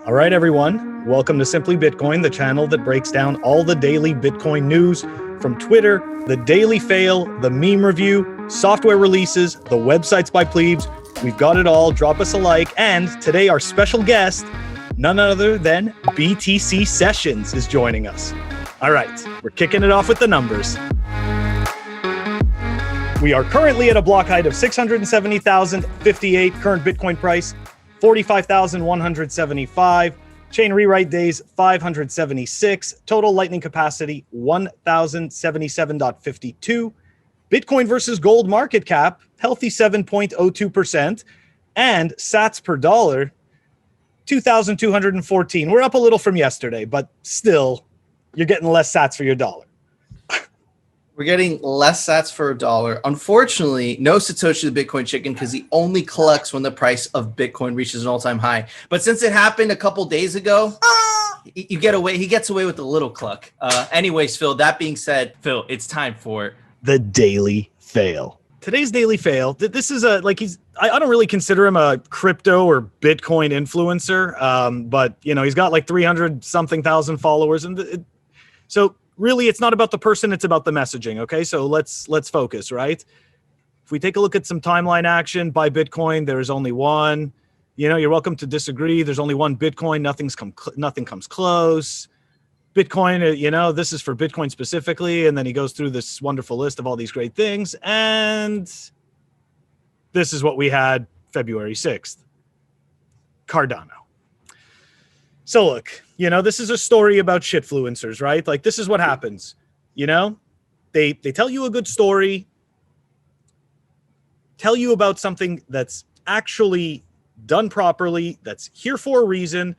All right, everyone. Welcome to Simply Bitcoin, the channel that breaks down all the daily Bitcoin news from Twitter, the daily fail, the meme review, software releases, the websites by plebes. We've got it all. Drop us a like. And today, our special guest, none other than BTC Sessions, is joining us. All right, we're kicking it off with the numbers. We are currently at a block height of 670,058, current Bitcoin price 45,175, chain rewrite days 576, total lightning capacity 1,077.52, Bitcoin versus gold market cap healthy 7.02%, and sats per dollar 2,214. We're up a little from yesterday, but still you're getting less sats for your dollar. We're getting less sats for a dollar. Unfortunately, no Satoshi the Bitcoin chicken because he only collects when the price of Bitcoin reaches an all-time high. But since it happened a couple days ago, you get away. He gets away with a little cluck. Anyways, Phil, that being said, Phil, it's time for the daily fail. Today's daily fail. This is I don't really consider him a crypto or Bitcoin influencer. But he's got like 300 something thousand followers. So really, it's not about the person, it's about the messaging, okay? So let's focus, right? If we take a look at some timeline action by Bitcoin, there is only one. You're welcome to disagree. There's only one Bitcoin. Nothing comes close. Bitcoin, this is for Bitcoin specifically. And then he goes through this wonderful list of all these great things. And this is what we had February 6th. Cardano. So look, this is a story about shitfluencers, right? Like, this is what happens. They tell you a good story, tell you about something that's actually done properly, that's here for a reason,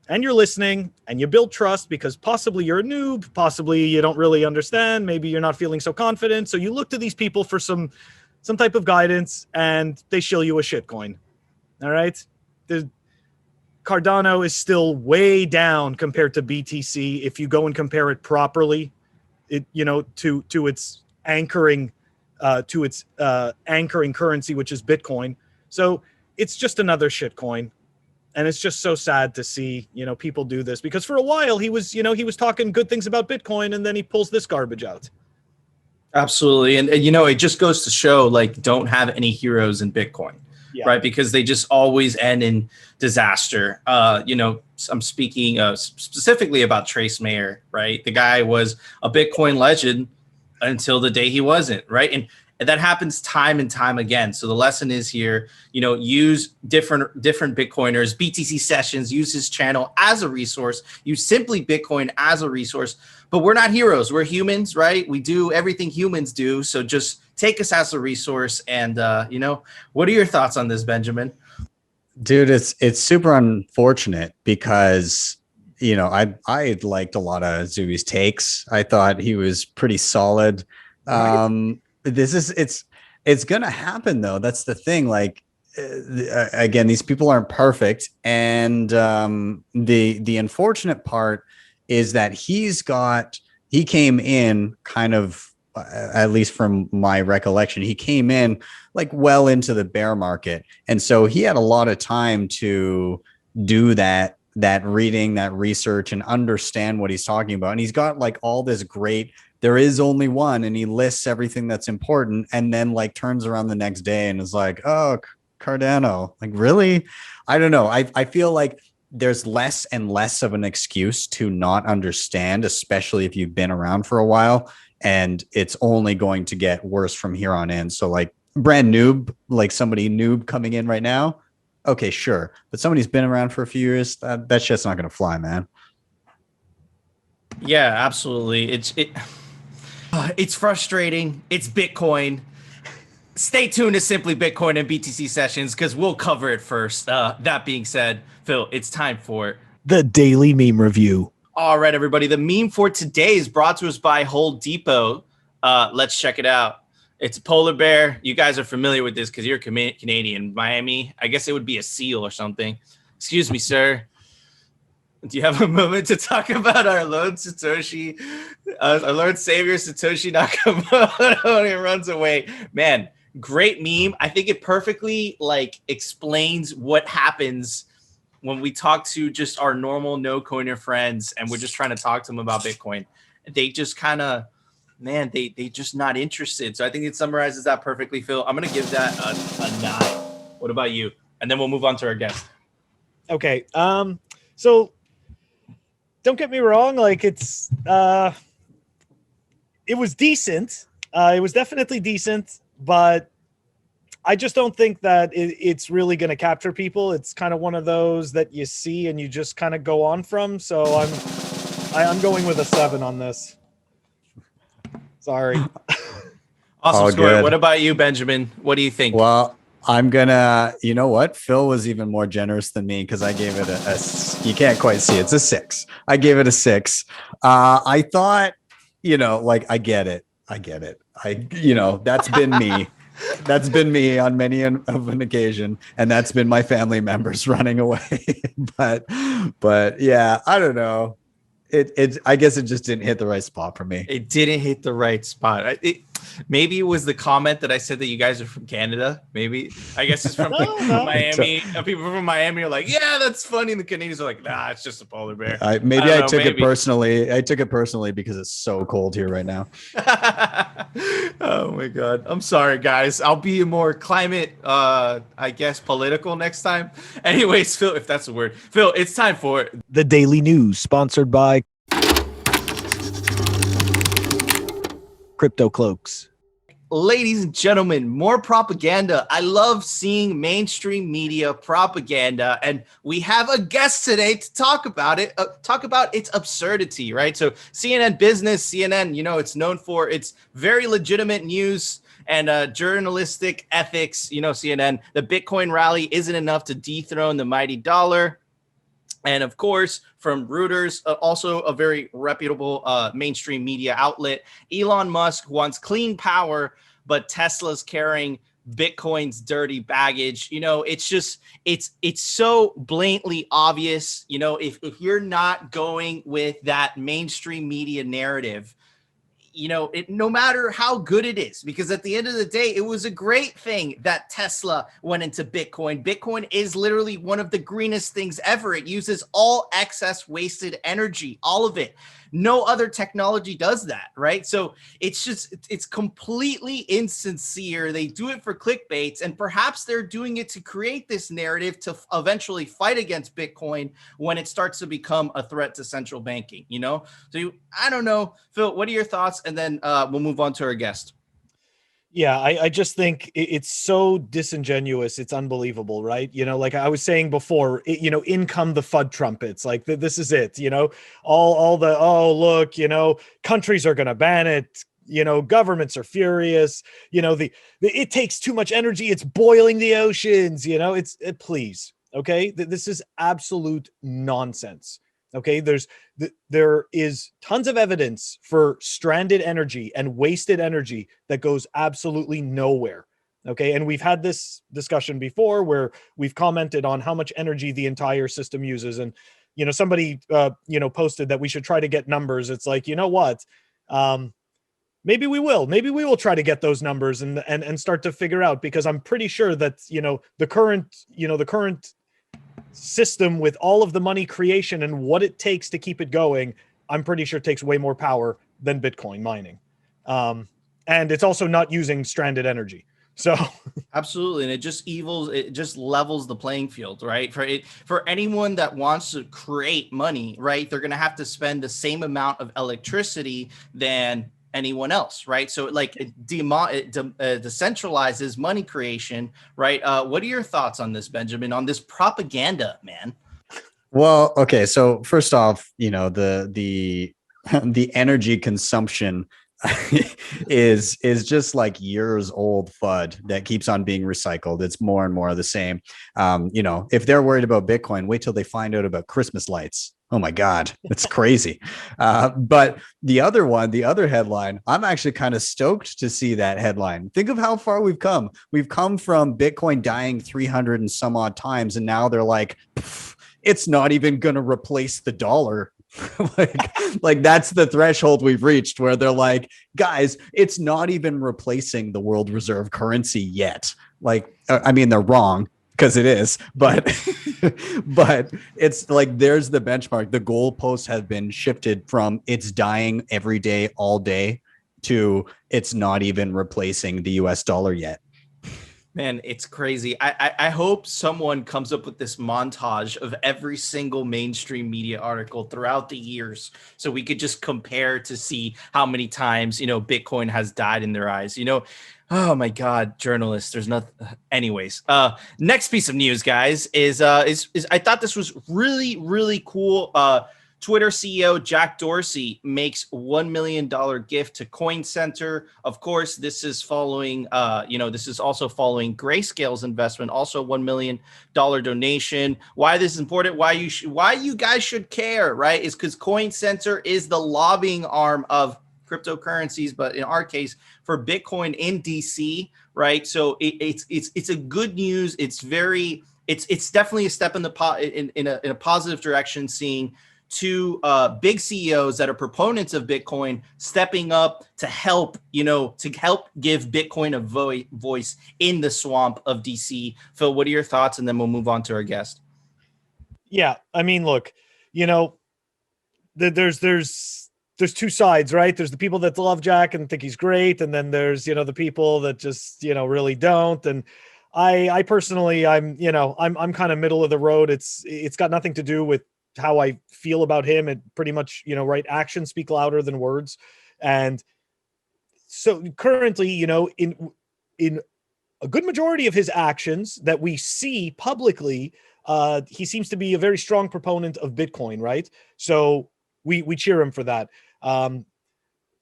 and you're listening, and you build trust because possibly you're a noob, possibly you don't really understand, maybe you're not feeling so confident, so you look to these people for some type of guidance, and they shill you a shitcoin. All right? Cardano is still way down compared to BTC if you go and compare it properly, to its anchoring anchoring currency, which is Bitcoin. So it's just another shitcoin, and it's just so sad to see people do this, because for a while he was talking good things about Bitcoin, and then he pulls this garbage out. Absolutely, and it just goes to show, like, don't have any heroes in Bitcoin. Yeah. Right, because they just always end in disaster. I'm speaking specifically about Trace Mayer, right? The guy was a Bitcoin legend until the day he wasn't, right? And that happens time and time again. So the lesson is here, use different Bitcoiners, BTC Sessions, use his channel as a resource, use Simply Bitcoin as a resource. But we're not heroes. We're humans, right? We do everything humans do. So just take us as a resource. And, what are your thoughts on this, Benjamin? Dude, it's super unfortunate because, I liked a lot of Zui's takes. I thought he was pretty solid. It's going to happen, though. That's the thing. Like, again, these people aren't perfect. And the unfortunate part is that he came in kind of, at least from my recollection, he came in like well into the bear market. And so he had a lot of time to do that reading, that research, and understand what he's talking about. And he's got like all this great, there is only one, and he lists everything that's important, and then like turns around the next day and is like, oh, Cardano, like, really? I don't know. I feel like there's less and less of an excuse to not understand, especially if you've been around for a while, and it's only going to get worse from here on in. So like brand noob, like somebody noob coming in right now, okay, sure. But somebody's been around for a few years, that shit's not going to fly, man. Yeah, absolutely. It's frustrating. It's Bitcoin. Stay tuned to Simply Bitcoin and BTC Sessions because we'll cover it first. That being said, Phil, it's time for the daily meme review. All right, everybody. The meme for today is brought to us by Hold Depot. Let's check it out. It's a polar bear. You guys are familiar with this because you're Canadian. Miami, I guess it would be a seal or something. Excuse me, sir. Do you have a moment to talk about our Lord Satoshi, our Lord Savior Satoshi Nakamoto? He runs away. Man, great meme. I think it perfectly explains what happens when we talk to just our normal no coiner friends and we're just trying to talk to them about Bitcoin, they just kind of, man, they just not interested. So I think it summarizes that perfectly, Phil. I'm going to give that a 9. What about you? And then we'll move on to our guest. Okay. So don't get me wrong. Like it was decent. It was definitely decent, but I just don't think that it's really going to capture people. It's kind of one of those that you see and you just kind of go on from. So I'm going with a 7 on this. Sorry. Awesome story. Good. What about you, Benjamin? What do you think? Well, I'm gonna, you know what? Phil was even more generous than me because I gave it a, you can't quite see, it's a 6. I gave it a 6. I thought, like, I get it. That's been me. That's been me on many of an occasion, and that's been my family members running away. but yeah, I don't know. I guess it just didn't hit the right spot for me. It didn't hit the right spot. Maybe it was the comment that I said that you guys are from Canada. Maybe I guess it's from Miami. People from Miami are like, yeah, that's funny. And the Canadians are like, nah, it's just a polar bear. I took it personally. I took it personally because it's so cold here right now. Oh my God. I'm sorry, guys. I'll be more climate, I guess, political next time. Anyways, Phil, if that's a word. Phil, it's time for the Daily News, sponsored by Crypto Cloaks. Ladies and gentlemen, more propaganda. I love seeing mainstream media propaganda, and we have a guest today to talk about it, talk about its absurdity, right? So CNN Business, CNN, it's known for its very legitimate news and journalistic ethics. CNN, the Bitcoin rally isn't enough to dethrone the mighty dollar. And of course, from Reuters, also a very reputable mainstream media outlet, Elon Musk wants clean power, but Tesla's carrying Bitcoin's dirty baggage. It's so blatantly obvious. If you're not going with that mainstream media narrative, no matter how good it is, because at the end of the day, it was a great thing that Tesla went into Bitcoin. Bitcoin is literally one of the greenest things ever. It uses all excess wasted energy, all of it. No other technology does that, right? So it's completely insincere. They do it for clickbaits, and perhaps they're doing it to create this narrative to eventually fight against Bitcoin when it starts to become a threat to central banking, So I don't know. Phil, what are your thoughts? And then we'll move on to our guest. Yeah, I just think it's so disingenuous. It's unbelievable, right? Like I was saying before, in come the FUD trumpets. Like this is it, all the, oh, look, countries are going to ban it. Governments are furious. It takes too much energy. It's boiling the oceans. Please. Okay. This is absolute nonsense. Okay, there is tons of evidence for stranded energy and wasted energy that goes absolutely nowhere. Okay, and we've had this discussion before where we've commented on how much energy the entire system uses, and somebody posted that we should try to get numbers. It's like, what? Maybe we will try to get those numbers and start to figure out, because I'm pretty sure that the current system with all of the money creation and what it takes to keep it going, I'm pretty sure takes way more power than Bitcoin mining. And it's also not using stranded energy. So absolutely. And it just levels the playing field, right? For anyone that wants to create money, right, they're going to have to spend the same amount of electricity than anyone else, right? So it decentralizes money creation, right? What are your thoughts on this, Benjamin, on this propaganda, man? Well, okay. So first off, the energy consumption is just like years old FUD that keeps on being recycled. It's more and more of the same. If they're worried about Bitcoin, wait till they find out about Christmas lights. Oh my God, it's crazy. But the other headline, I'm actually kind of stoked to see that headline. Think of how far we've come. We've come from Bitcoin dying 300 and some odd times, and now they're like, it's not even going to replace the dollar. like that's the threshold we've reached, where they're like, guys, it's not even replacing the world reserve currency yet. They're wrong, because it is, but but it's like there's the benchmark. The goalposts have been shifted from it's dying every day, all day, to it's not even replacing the US dollar yet. Man, it's crazy. I hope someone comes up with this montage of every single mainstream media article throughout the years so we could just compare to see how many times, Bitcoin has died in their eyes. Oh my God, journalists, there's nothing. Anyways, next piece of news, guys, is I thought this was really, really cool. Twitter CEO Jack Dorsey makes $1 million gift to Coin Center. Of course, this is following, this is also following Grayscale's investment, also $1 million donation. Why this is important, why you guys should care, right? Is because Coin Center is the lobbying arm of cryptocurrencies, but in our case, for Bitcoin in DC, right? So it's a good news. It's definitely a step in a positive direction, seeing two big CEOs that are proponents of Bitcoin stepping up to help give Bitcoin a voice in the swamp of DC. Phil, what are your thoughts? And then we'll move on to our guest. Yeah, I mean, look, there's two sides, right? There's the people that love Jack and think he's great, and then there's the people that just really don't. And I personally, I'm kind of middle of the road. It's got nothing to do with how I feel about him. It pretty much, right, actions speak louder than words. And so currently, in a good majority of his actions that we see publicly, he seems to be a very strong proponent of Bitcoin, right? So we cheer him for that.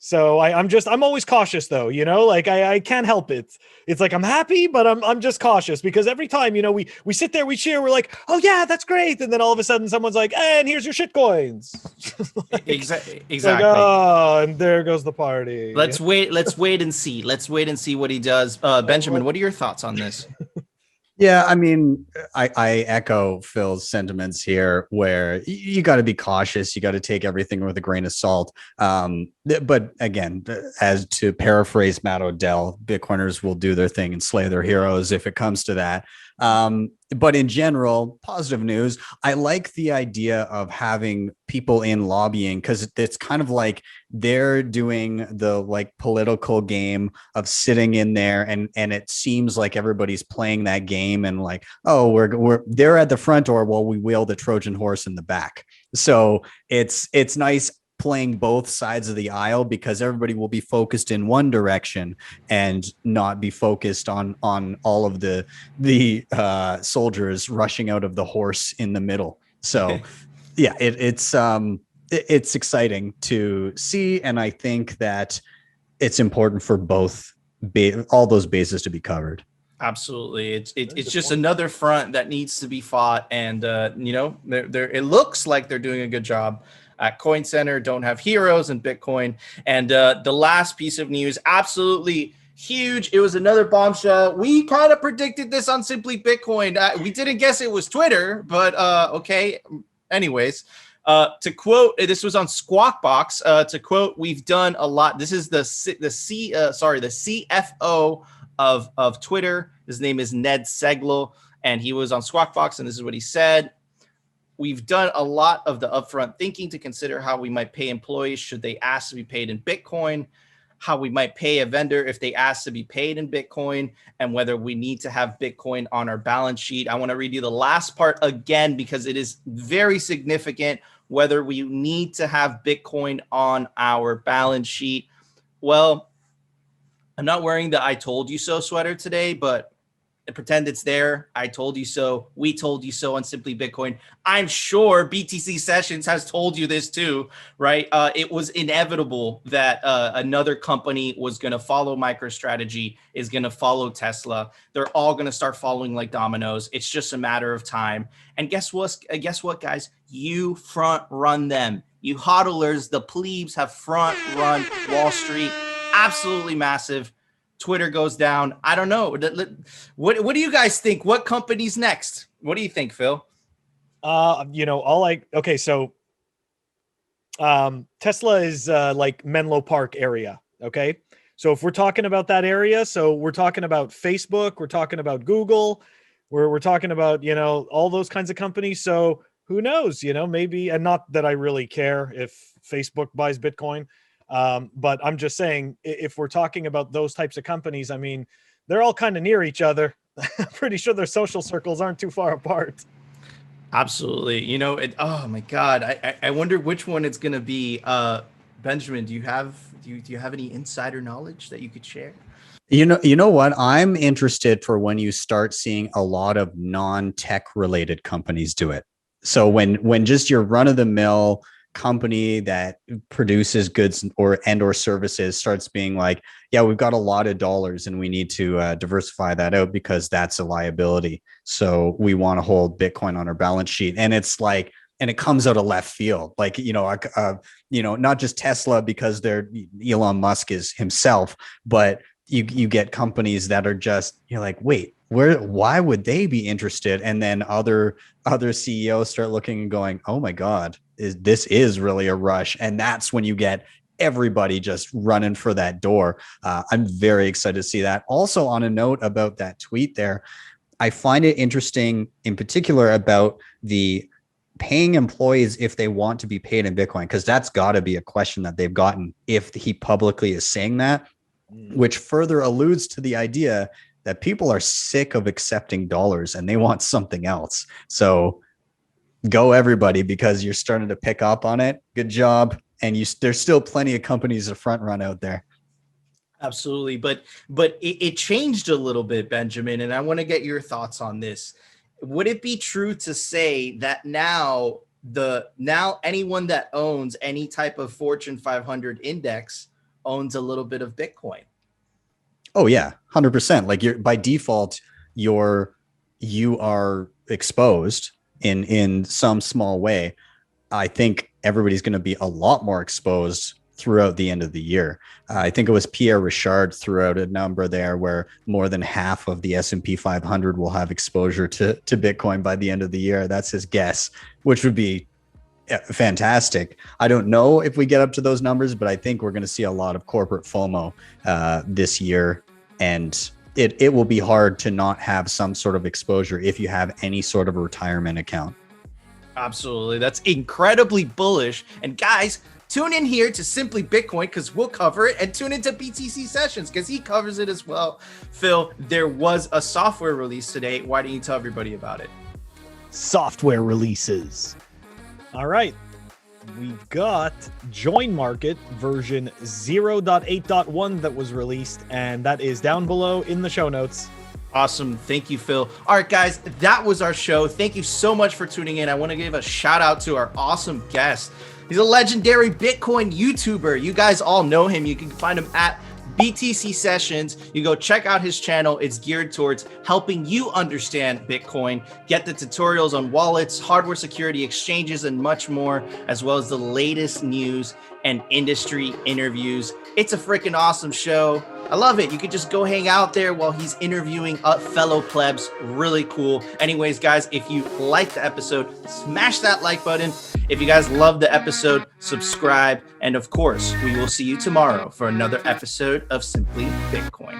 So I'm always cautious though, like I can't help it. It's like, I'm happy, but I'm just cautious because every time, we sit there, we cheer, we're like, oh yeah, that's great. And then all of a sudden someone's like, and here's your shit coins. Exactly. Like, oh, and there goes the party. Let's wait and see. Let's wait and see what he does. Benjamin, what are your thoughts on this? Yeah, I mean, I echo Phil's sentiments here where you got to be cautious. You got to take everything with a grain of salt. But again, as to paraphrase Matt Odell, Bitcoiners will do their thing and slay their heroes if it comes to that. But in general, positive news. I like the idea of having people in lobbying because it's kind of like they're doing the political game of sitting in there and it seems like everybody's playing that game and like, oh, they're at the front door while we wheel the Trojan horse in the back. So it's nice playing both sides of the aisle because everybody will be focused in one direction and not be focused on all of the soldiers rushing out of the horse in the middle. So yeah, it's exciting to see. And I think that it's important for both all those bases to be covered. Absolutely. It's just another front that needs to be fought. And, it looks like they're doing a good job at Coin Center. Don't have heroes in Bitcoin. And the last piece of news, absolutely huge. It was another bombshell. We kind of predicted this on Simply Bitcoin. We didn't guess it was Twitter, but okay. Anyways, to quote, this was on Squawk Box. To quote, we've done a lot. This is the CFO of Twitter. His name is Ned Segal, and he was on Squawk Box, and this is what he said. We've done a lot of the upfront thinking to consider how we might pay employees should they ask to be paid in Bitcoin, how we might pay a vendor if they ask to be paid in Bitcoin, and whether we need to have Bitcoin on our balance sheet. I want to read you the last part again because it is very significant, whether we need to have Bitcoin on our balance sheet. Well, I'm not wearing the I told you so sweater today, but pretend it's there. I told you so. We told you so on Simply Bitcoin. I'm sure BTC Sessions has told you this too, right? It was inevitable that another company was going to follow MicroStrategy, is going to follow Tesla. They're all going to start following like dominoes. It's just a matter of time. And guess what, guys? You front run them. You hodlers, the plebes, have front run Wall Street. Absolutely massive. Twitter goes down. I don't know. What do you guys think? What company's next? What do you think, Phil? So Tesla is like Menlo Park area. Okay. So if we're talking about that area, so we're talking about Facebook, we're talking about Google, We're talking about, you know, all those kinds of companies. So who knows, you know, maybe, and not that I really care if Facebook buys Bitcoin. But I'm just saying, if we're talking about those types of companies, I mean, they're all kind of near each other. I'm pretty sure their social circles aren't too far apart. Absolutely. You know, oh my God. I wonder which one it's gonna be. Benjamin, do you have any insider knowledge that you could share? You know what? I'm interested for when you start seeing a lot of non-tech related companies do it. So when just your run-of-the-mill company that produces goods or services starts being like, yeah, we've got a lot of dollars and we need to diversify that out because that's a liability. So we want to hold Bitcoin on our balance sheet. And it's like, and it comes out of left field, like, you know, not just Tesla because they're Elon Musk is himself, but you get companies that are just, you're like, wait, why would they be interested? And then other CEOs start looking and going, oh my God, this is really a rush. And that's when you get everybody just running for that door. I'm very excited to see that. Also, on a note about that tweet there, I find it interesting in particular about the paying employees if they want to be paid in Bitcoin, because that's got to be a question that they've gotten if he publicly is saying that, which further alludes to the idea that people are sick of accepting dollars and they want something else. So go everybody, because you're starting to pick up on it. Good job. And there's still plenty of companies to front run out there. Absolutely. But it changed a little bit, Benjamin, and I want to get your thoughts on this. Would it be true to say that now anyone that owns any type of Fortune 500 index owns a little bit of Bitcoin? Oh yeah, 100%. Like by default, you are exposed in some small way. I think everybody's going to be a lot more exposed throughout the end of the year. I think it was Pierre Richard threw out a number there where more than half of the S&P 500 will have exposure to Bitcoin by the end of the year. That's his guess, which would be fantastic. I don't know if we get up to those numbers, but I think we're going to see a lot of corporate FOMO this year, and it will be hard to not have some sort of exposure if you have any sort of a retirement account. Absolutely. That's incredibly bullish. And guys, tune in here to Simply Bitcoin because we'll cover it, and tune into BTC Sessions because he covers it as well. Phil, there was a software release today. Why don't you tell everybody about it? Software releases. All right. We've got JoinMarket version 0.8.1 that was released, and that is down below in the show notes. Awesome. Thank you, Phil. All right, guys, that was our show. Thank you so much for tuning in. I want to give a shout out to our awesome guest. He's a legendary Bitcoin YouTuber. You guys all know him. You can find him at BTC Sessions. You go check out his channel. It's geared towards helping you understand Bitcoin, get the tutorials on wallets, hardware security, exchanges, and much more, as well as the latest news and industry interviews. It's a freaking awesome show. I love it. You could just go hang out there while he's interviewing fellow plebs. Really cool. Anyways, guys, if you liked the episode, smash that like button. If you guys love the episode, subscribe. And of course, we will see you tomorrow for another episode of Simply Bitcoin.